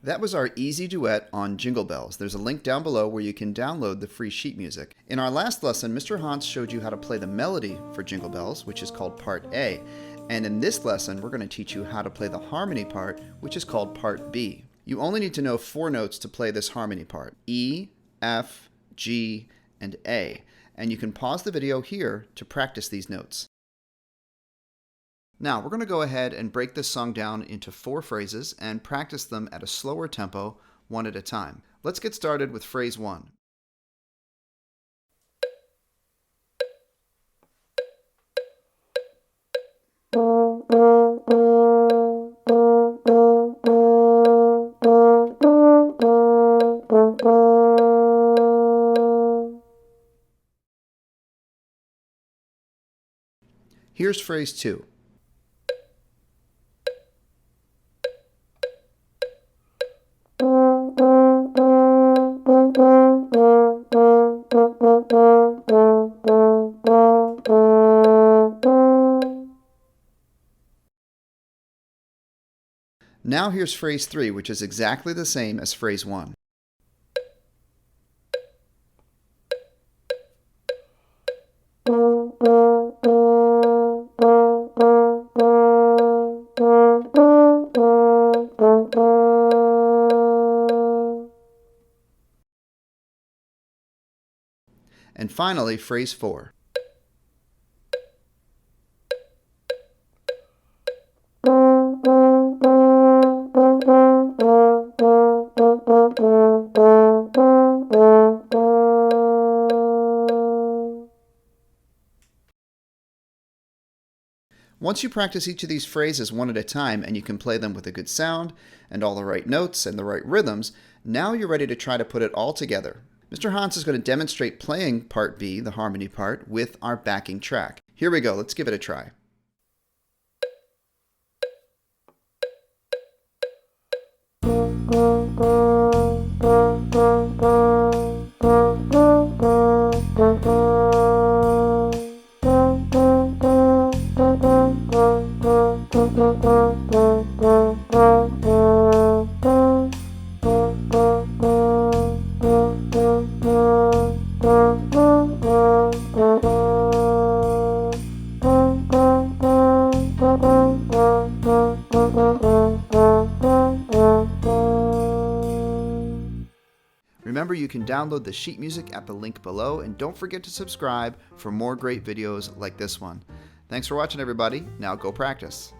That was our easy duet on Jingle Bells. There's a link down below where you can download the free sheet music. In our last lesson, Mr. Hontz showed you how to play the melody for Jingle Bells, which is called Part A. And in this lesson, we're going to teach you how to play the harmony part, which is called Part B. You only need to know 4 notes to play this harmony part: E, F, G, and A. And you can pause the video here to practice these notes. Now, we're going to go ahead and break this song down into 4 phrases and practice them at a slower tempo, one at a time. Let's get started with phrase 1. Here's phrase 2. Now here's phrase 3, which is exactly the same as phrase 1. And finally, phrase 4. Once you practice each of these phrases one at a time and you can play them with a good sound and all the right notes and the right rhythms, now you're ready to try to put it all together. Mr. Hontz is going to demonstrate playing Part B, the harmony part, with our backing track. Here we go. Let's give it a try. Remember, you can download the sheet music at the link below, and don't forget to subscribe for more great videos like this one. Thanks for watching, everybody. Now go practice.